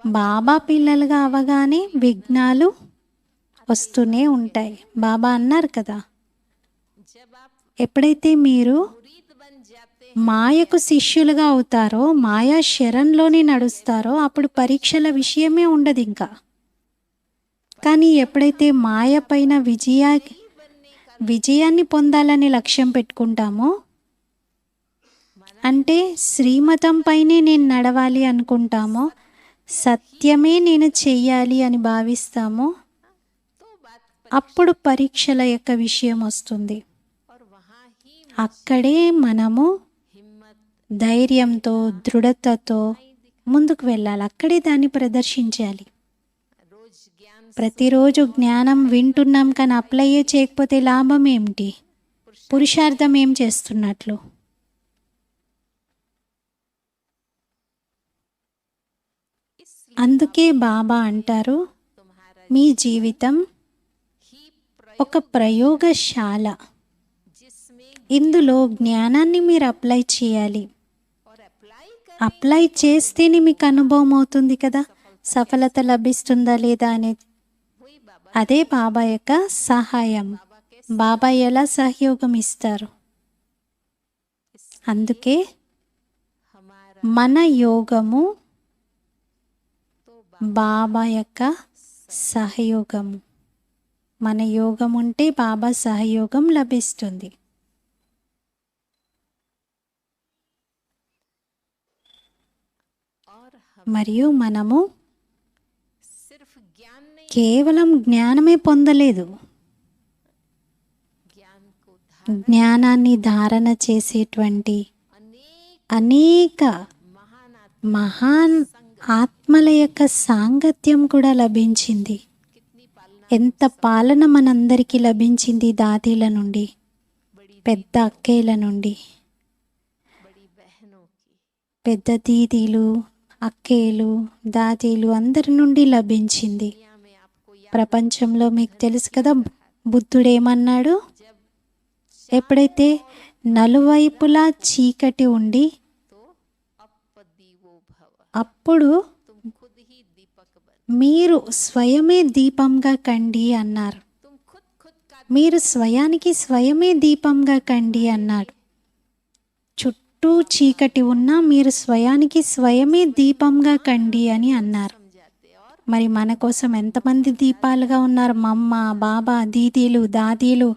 బాబా పిల్లలుగా అవగానే విఘ్నాలు వస్తూనే ఉంటాయి. బాబా అన్నారు కదా, ఎప్పుడైతే మీరు మాయకు శిష్యులుగా అవుతారో, మాయా శరణ్లోనే నడుస్తారో, అప్పుడు పరీక్షల విషయమే ఉండదు ఇంకా. కానీ ఎప్పుడైతే మాయ పైన విజయాన్ని పొందాలని లక్ష్యం పెట్టుకుంటామో, అంటే శ్రీమతం పైనే నేను నడవాలి అనుకుంటామో, సత్యమే నేను చెయ్యాలి అని భావిస్తామో, అప్పుడు పరీక్షల యొక్క విషయం వస్తుంది. అక్కడే మనము ధైర్యంతో, దృఢతతో ముందుకు వెళ్ళాలి. అక్కడే దాన్ని ప్రదర్శించాలి. ప్రతిరోజు జ్ఞానం వింటున్నాం కానీ అప్లై చేయకపోతే లాభం ఏమిటి? పురుషార్థం ఏం చేస్తున్నట్లు? అందుకే బాబా అంటారు, మీ జీవితం ఒక ప్రయోగశాల. ఇందులో జ్ఞానాన్ని మీరు అప్లై చేయాలి. అప్లై చేస్తేనే మీకు అనుభవం అవుతుంది కదా, సఫలత లభిస్తుందా లేదా అనేది. అదే బాబా యొక్క సహాయం. బాబా ఎలా సహయోగం ఇస్తారు? అందుకే మన యోగము బాబా యొక్క సహయోగము. మన యోగం ఉంటే బాబా సహయోగం లభిస్తుంది. మరియు మనము కేవలం జ్ఞానమే పొందలేదు, జ్ఞానాన్ని ధారణ చేసేటువంటి అనేక మహాన్ ఆత్మల యొక్క సాంగత్యం కూడా లభించింది. ఎంత పాలన మనందరికీ లభించింది, దాదీల నుండి, పెద్ద అక్కేల నుండి, పెద్ద దీదీలు, అక్కేలు, దాదీలు అందరి నుండి లభించింది. ప్రపంచంలో మీకు తెలుసు కదా, బుద్ధుడేమన్నాడు? ఎప్పుడైతే నలువైపులా చీకటి ఉండి, అప్పుడు మీరు స్వయమే దీపంగా కండి అన్నారు. మీరు స్వయానికి స్వయమే దీపంగా కండి అన్నాడు. చుట్టూ చీకటి ఉన్నా మీరు స్వయానికి స్వయమే దీపంగా కండి అని అన్నారు. మరి మన కోసం ఎంతమంది దీపాలుగా ఉన్నారు? మమ్మ, బాబా, దీదీలు, దాదీలు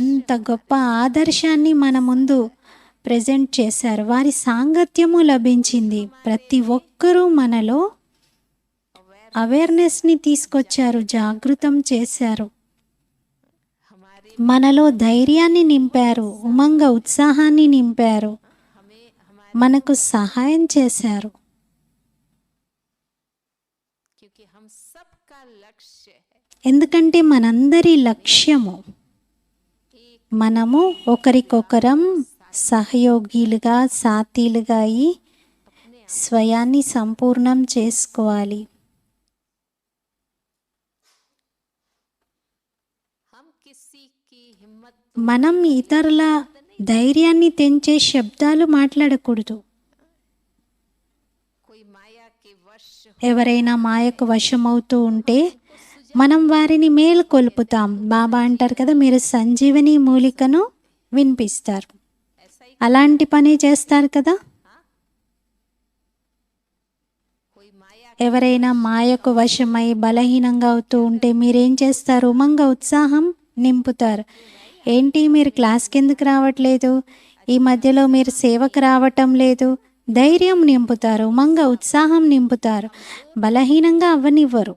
ఎంత గొప్ప ఆదర్శాన్ని మన ముందు ప్రజెంట్ చేశారు. వారి సాంగత్యము లభించింది. ప్రతి ఒక్కరూ మనలో అవేర్నెస్ని తీసుకొచ్చారు, జాగృతం చేశారు, మనలో ధైర్యాన్ని నింపారు, ఉమంగ ఉత్సాహాన్ని నింపారు, మనకు సహాయం చేశారు. ఎందుకంటే మనందరి లక్ష్యము మనము ఒకరికొకరం సహయోగిలుగా, సాతీలుగా అయి స్వయాన్ని సంపూర్ణం చేసుకోవాలి. మనం ఇతరుల ధైర్యాన్ని తెంచే శబ్దాలు మాట్లాడకూడదు. ఎవరైనా మాయకు వశమవుతూ ఉంటే మనం వారిని మేలుకొల్పుతాం. బాబా అంటారు కదా, మీరు సంజీవని మూలికను వినిపిస్తారు. అలాంటి పని చేస్తారు కదా. ఎవరైనా మాయకు వశమై బలహీనంగా అవుతూ ఉంటే మీరేం చేస్తారు? ఉమంగ ఉత్సాహం నింపుతారు. ఏంటి మీరు క్లాస్కి ఎందుకు రావట్లేదు? ఈ మధ్యలో మీరు సేవకు రావటం లేదు. ధైర్యం నింపుతారు, ఉమంగా ఉత్సాహం నింపుతారు, బలహీనంగా అవ్వనివ్వరు.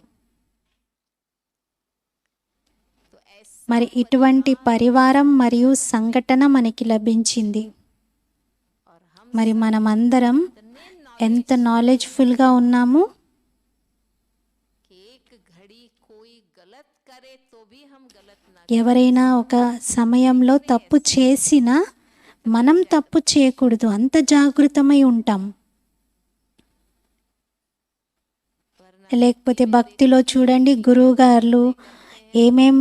మరి ఇటువంటి పరివారం మరియు సంఘటన మనకి లభించింది. మరి మనమందరం ఎంత నాలెడ్జ్ఫుల్గా ఉన్నాము. ఎవరైనా ఒక సమయంలో తప్పు చేసినా మనం తప్పు చేయకూడదు, అంత జాగృతమై ఉంటాం. లేకపోతే భక్తిలో చూడండి, గురువుగారులు ఏమేం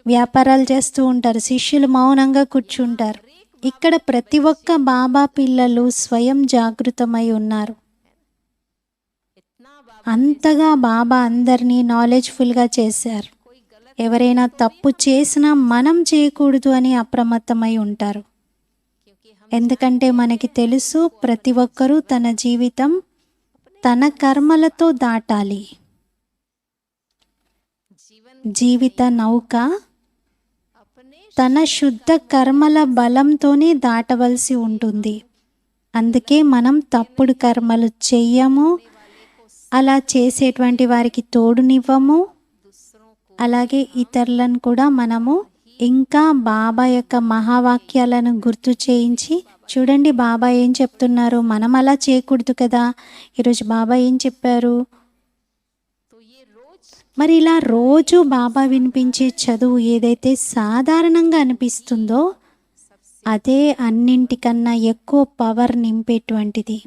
వ్యాపారాలు చేస్తూ ఉంటారు, శిష్యులు మౌనంగా కూర్చుంటారు. ఇక్కడ ప్రతి ఒక్క బాబా పిల్లలు స్వయం జాగృతమై ఉన్నారు. అంతగా బాబా అందరినీ నాలెడ్జ్ఫుల్గా చేశారు. ఎవరైనా తప్పు చేసినా మనం చేయకూడదు అని అప్రమత్తమై ఉంటారు. ఎందుకంటే మనకి తెలుసు, ప్రతి ఒక్కరూ తన జీవితం తన కర్మలతో దాటాలి. జీవిత నౌక తన శుద్ధ కర్మల బలంతోనే దాటవలసి ఉంటుంది. అందుకే మనం తప్పుడు కర్మలు చెయ్యము, అలా చేసేటువంటి వారికి తోడునివ్వము. అలాగే ఇతరులను కూడా మనము ఇంకా బాబా యొక్క మహావాక్యాలను గుర్తు చేయించి, చూడండి బాబా ఏం చెప్తున్నారు, మనం అలా చేయకూడదు కదా. ఈరోజు బాబా ఏం చెప్పారు. మరి ఇలా రోజు బాబా వినిపించే చదువు ఏదైతే సాధారణంగా అనిపిస్తుందో అదే అన్నింటికన్నా ఎక్కువ పవర్ నింపేటువంటిది.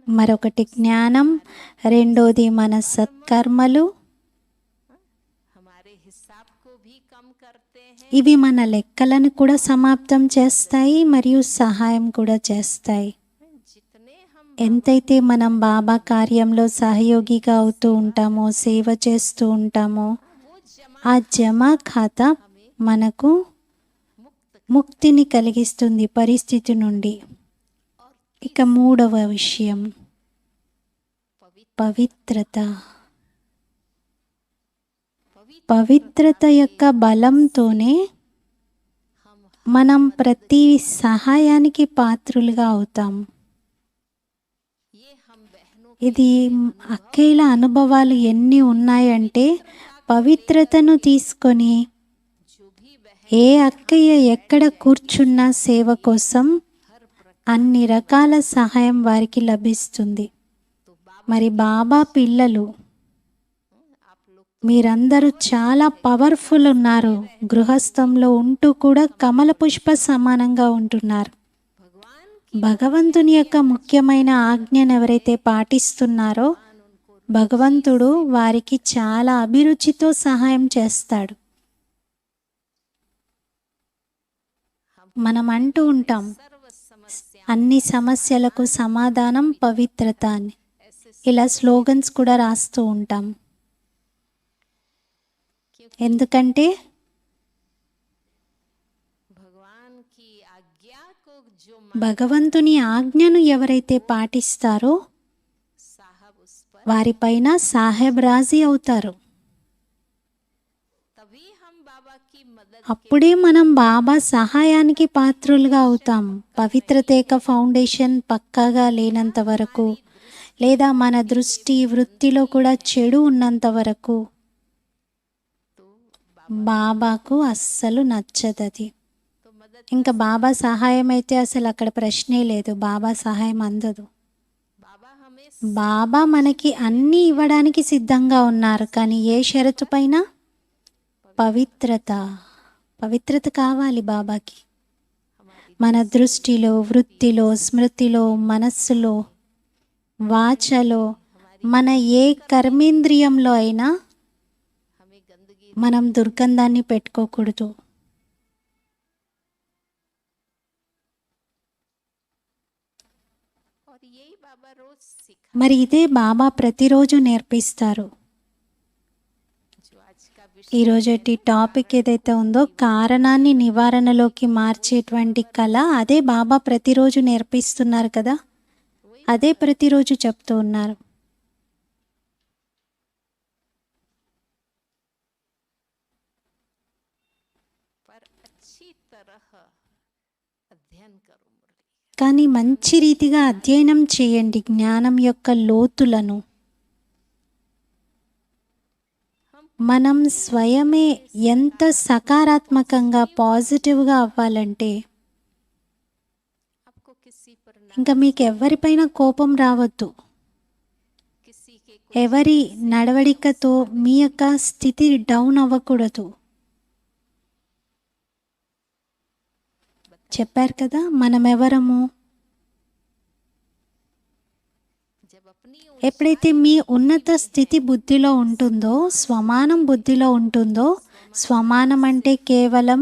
మరొకటి జ్ఞానం, రెండోది మన సత్కర్మలు. ఇవి మన లెక్కలను కూడా సమాప్తం చేస్తాయి మరియు సహాయం కూడా చేస్తాయి. ఎంతైతే మనం బాబా కార్యంలో సహయోగిగా అవుతూ ఉంటామో, సేవ చేస్తూ ఉంటామో, ఆ జమా ఖాతా మనకు ముక్తిని కలిగిస్తుంది పరిస్థితి నుండి. ఇక మూడవ విషయం పవిత్రత. పవిత్రత యొక్క బలంతోనే మనం ప్రతి సహాయానికి పాత్రులుగా అవుతాం. ఇది అక్కయ్యల అనుభవాలు ఎన్ని ఉన్నాయంటే, పవిత్రతను తీసుకొని ఏ అక్కయ్య ఎక్కడ కూర్చున్నా సేవ కోసం అన్ని రకాల సహాయం వారికి లభిస్తుంది. మరి బాబా పిల్లలు మీరందరూ చాలా పవర్ఫుల్ ఉన్నారు. గృహస్థంలో ఉంటూ కూడా కమల పుష్ప సమానంగా ఉంటున్నారు. భగవంతుని యొక్క ముఖ్యమైన ఆజ్ఞను ఎవరైతే పాటిస్తున్నారో భగవంతుడు వారికి చాలా అభిరుచితో సహాయం చేస్తాడు. మనం అంటూ ఉంటాం, అన్ని సమస్యలకు సమాధానం పవిత్రత అని. ఇలా స్లోగన్స్ కూడా రాస్తూ ఉంటాం. ఎందుకంటే భగవంతుని ఆజ్ఞను ఎవరైతే పాటిస్తారో వారిపైన సాహెబ్ రాజీ అవుతారు. అప్పుడే మనం బాబా సహాయానికి పాత్రులుగా అవుతాం. పవిత్రతేక ఫౌండేషన్ పక్కాగా లేనంత వరకు, లేదా మన దృష్టి వృత్తిలో కూడా చెడు ఉన్నంత వరకు బాబాకు అస్సలు నచ్చదది. ఇంకా బాబా సహాయం అయితే అసలు అక్కడ ప్రశ్నే లేదు, బాబా సహాయం అందదు. బాబా మనకి అన్నీ ఇవ్వడానికి సిద్ధంగా ఉన్నారు, కానీ ఏ షరతు పైన? పవిత్రత. పవిత్రత కావాలి బాబాకి. మన దృష్టిలో, వృత్తిలో, స్మృతిలో, మనస్సులో, వాచలో, మన ఏ కర్మేంద్రియంలో అయినా మనం దుర్గంధాన్ని పెట్టుకోకూడదు. మరి ఇదే బాబా ప్రతిరోజు నేర్పిస్తారు. ఈరోజటి టాపిక్ ఏదైతే ఉందో, కారణాన్ని నివారణలోకి మార్చేటువంటి కళ, అదే బాబా ప్రతిరోజు నేర్పిస్తున్నారు కదా, అదే ప్రతిరోజు చెప్తూ ఉన్నారు. కానీ మంచి రీతిగా అధ్యయనం చేయండి జ్ఞానం యొక్క లోతులను. మనం స్వయమే ఎంత సకారాత్మకంగా పాజిటివ్గా అవ్వాలంటే ఇంకా మీకు ఎవరిపైన కోపం రావద్దు. ఎవరి నడవడికతో మీ యొక్క స్థితి డౌన్ అవ్వకూడదు. చెప్పారు కదా మనం ఎవరము. ఎప్పుడైతే మీ ఉన్నత స్థితి బుద్ధిలో ఉంటుందో, స్వమానం బుద్ధిలో ఉంటుందో, స్వమానం అంటే కేవలం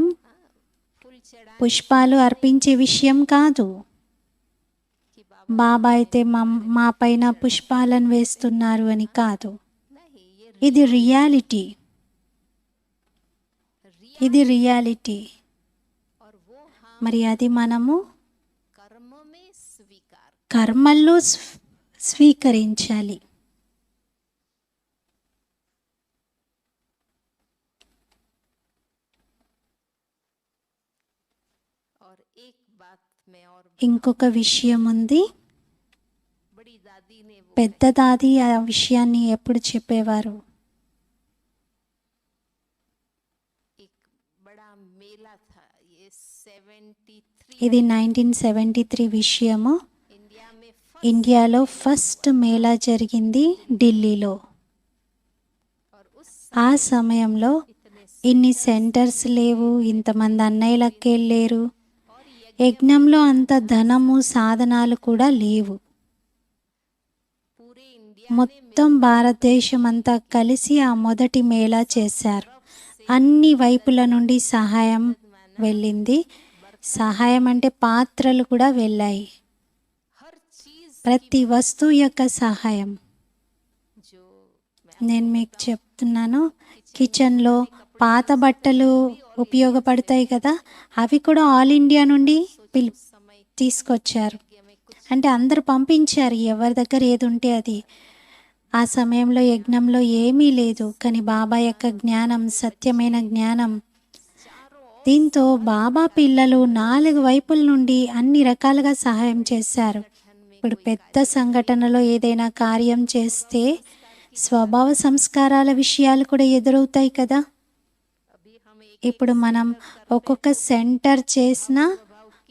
పుష్పాలు అర్పించే విషయం కాదు. బాబా అయితే మా పైన పుష్పాలను వేస్తున్నారు అని కాదు. ఇది రియాలిటీ. ఇది రియాలిటీ. మరి అది మనము కర్మల్లో స్వీకరించాలి. ఇంకొక విషయం ఉంది. పెద్ద దాది ఆ విషయాన్ని ఎప్పుడు చెప్పేవారు. ఇది 1973 విషయము. ఇండియాలో ఫస్ట్ మేళా జరిగింది ఢిల్లీలో. ఆ సమయంలో ఇన్ని సెంటర్స్ లేవు, ఇంతమంది అన్నయ్యలకే లేరు, యజ్ఞంలో అంత ధనము సాధనాలు కూడా లేవు. మొత్తం భారతదేశం అంతా కలిసి ఆ మొదటి మేళా చేశారు. అన్ని వైపుల నుండి సహాయం వెళ్ళింది. సహాయం అంటే పాత్రలు కూడా వెళ్ళాయి. ప్రతి వస్తువు యొక్క సహాయం. నేను మీకు చెప్తున్నాను, కిచెన్లో పాత బట్టలు ఉపయోగపడతాయి కదా, అవి కూడా ఆల్ ఇండియా నుండి తీసుకొచ్చారు. అంటే అందరూ పంపించారు, ఎవరి దగ్గర ఏది ఉంటే అది. ఆ సమయంలో యజ్ఞంలో ఏమీ లేదు, కానీ బాబా యొక్క జ్ఞానం సత్యమైన జ్ఞానం. దీంతో బాబా పిల్లలు 4 వైపుల నుండి అన్ని రకాలుగా సహాయం చేశారు. ఇప్పుడు పెద్ద సంఘటనలో ఏదైనా కార్యం చేస్తే స్వభావ సంస్కారాల విషయాలు కూడా ఎదురవుతాయి కదా. ఇప్పుడు మనం ఒక్కొక్క సెంటర్ చేసినా,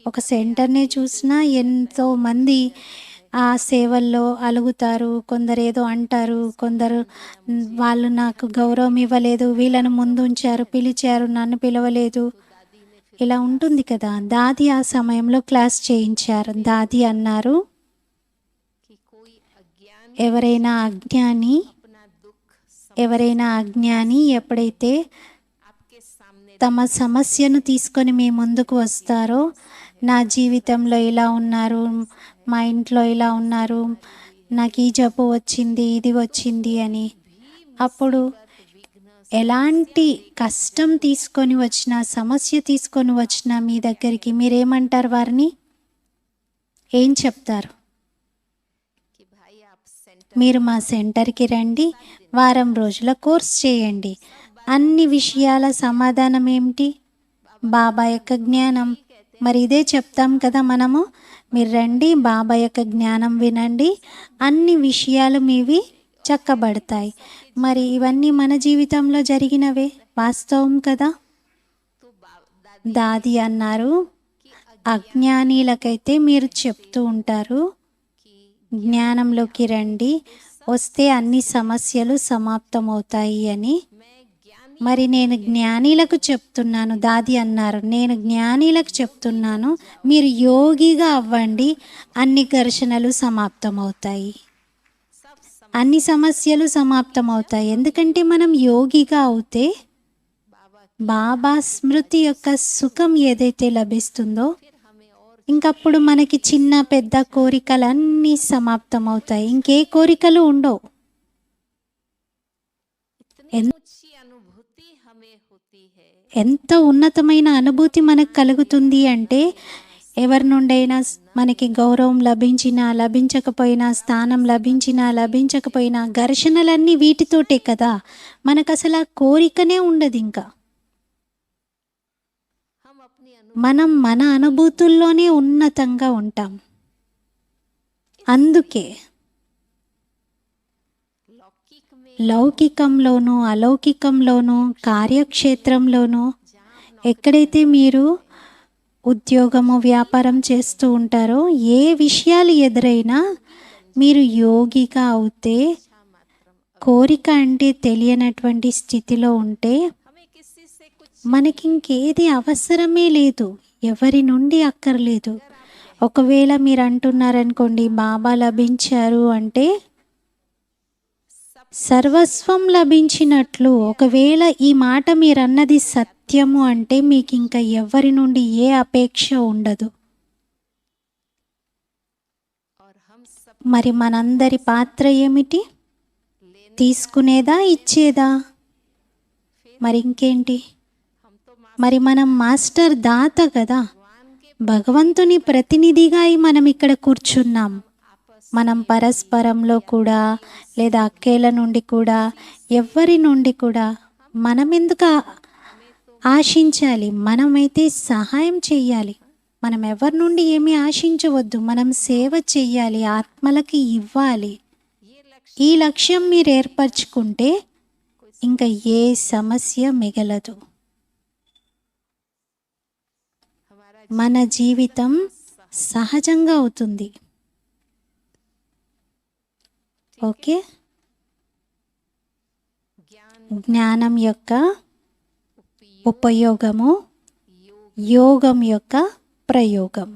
ఒక సెంటర్ని చూసినా ఎంతో మంది ఆ సేవల్లో అలుగుతారు. కొందరు ఏదో అంటారు, కొందరు వాళ్ళు నాకు గౌరవం ఇవ్వలేదు, వీళ్ళను ముందు ఉంచారు, పిలిచారు, నన్ను పిలవలేదు, ఇలా ఉంటుంది కదా. దాది ఆ సమయంలో క్లాస్ చేయించారు. దాది అన్నారు, ఎవరైనా అజ్ఞాని ఎప్పుడైతే తమ సమస్యను తీసుకొని మీ ముందుకు వస్తారో, నా జీవితంలో ఇలా ఉన్నారు, మా ఇంట్లో ఇలా ఉన్నారు, నాకు ఈ జబ్బు వచ్చింది, ఇది వచ్చింది అని, అప్పుడు ఎలాంటి కష్టం తీసుకొని వచ్చినా, సమస్య తీసుకొని వచ్చినా మీ దగ్గరికి మీరేమంటారు? వారిని ఏం చెప్తారు? మీరు మా సెంటర్కి రండి, వారం రోజుల కోర్స్ చేయండి. అన్ని విషయాల సమాధానం ఏమిటి? బాబా యొక్క జ్ఞానం. మరి ఇదే చెప్తాం కదా మనము, మీరు రండి, బాబా యొక్క జ్ఞానం వినండి, అన్ని విషయాలు మీవి చక్కబడతాయి. మరి ఇవన్నీ మన జీవితంలో జరిగినవే, వాస్తవం కదా. దాది అన్నారు, అజ్ఞానీలకైతే మీరు చెప్తూ ఉంటారు జ్ఞానంలోకి రండి, వస్తే అన్ని సమస్యలు సమాప్తమవుతాయి అని. మరి నేను జ్ఞానీలకు చెప్తున్నాను, దాది అన్నారు, నేను జ్ఞానీలకు చెప్తున్నాను, మీరు యోగిగా అవ్వండి, అన్ని ఘర్షణలు సమాప్తమవుతాయి, అన్ని సమస్యలు సమాప్తమవుతాయి. ఎందుకంటే మనం యోగిగా అవుతే బాబా స్మృతి యొక్క సుఖం ఏదైతే లభిస్తుందో, ఇంకప్పుడు మనకి చిన్న పెద్ద కోరికలన్నీ సమాప్తమవుతాయి, ఇంకే కోరికలు ఉండవు. ఎంత ఉన్నతమైన అనుభూతి మనకు కలుగుతుంది అంటే, ఎవరి నుండైనా మనకి గౌరవం లభించినా లభించకపోయినా, స్థానం లభించినా లభించకపోయినా, ఘర్షణలన్నీ వీటితోటే కదా. మనకు అసలు ఆ కోరికనే ఉండదు. ఇంకా మనం మన అనుభూతుల్లోనే ఉన్నతంగా ఉంటాం. అందుకే లౌకికంలోనూ అలౌకికంలోనూ కార్యక్షేత్రంలోనూ ఎక్కడైతే మీరు ఉద్యోగము వ్యాపారం చేస్తూ ఉంటారో ఏ విషయాలు ఎదురైనా మీరు యోగిగా అవుతే, కోరిక అంటే తెలియనటువంటి స్థితిలో ఉంటే మనకింకేది అవసరమే లేదు, ఎవరి నుండి అక్కర్లేదు. ఒకవేళ మీరు అంటున్నారనుకోండి బాబా లభించారు అంటే సర్వస్వం లభించినట్లు. ఒకవేళ ఈ మాట మీరన్నది సత్యము అంటే మీకు ఇంకా ఎవరి నుండి ఏ అపేక్ష ఉండదు. మరి మనందరి పాత్ర ఏమిటి? తీసుకునేదా, ఇచ్చేదా? మరి ఇంకేంటి? మరి మనం మాస్టర్ దాత కదా, భగవంతుని ప్రతినిధిగా మనం ఇక్కడ కూర్చున్నాం. మనం పరస్పరంలో కూడా లేదా అక్కేల నుండి కూడా ఎవ్వరి నుండి కూడా మనం ఎందుకు ఆశించాలి? మనమైతే సహాయం చెయ్యాలి. మనం ఎవరి నుండి ఏమీ ఆశించవద్దు. మనం సేవ చెయ్యాలి, ఆత్మలకి ఇవ్వాలి. ఈ లక్ష్యం మీరు ఏర్పరచుకుంటే ఇంకా ఏ సమస్య మిగలదు. మన జీవితం సహజంగా అవుతుంది. ఓకే, జ్ఞానం యొక్క ఉపయోగము, యోగం యొక్క ప్రయోగం.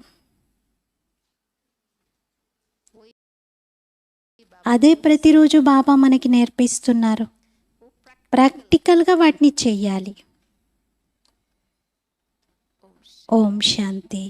అదే ప్రతిరోజు బాబా మనకి నేర్పిస్తున్నారు. ప్రాక్టికల్గా వాటిని చెయ్యాలి. ఓం శాంతి.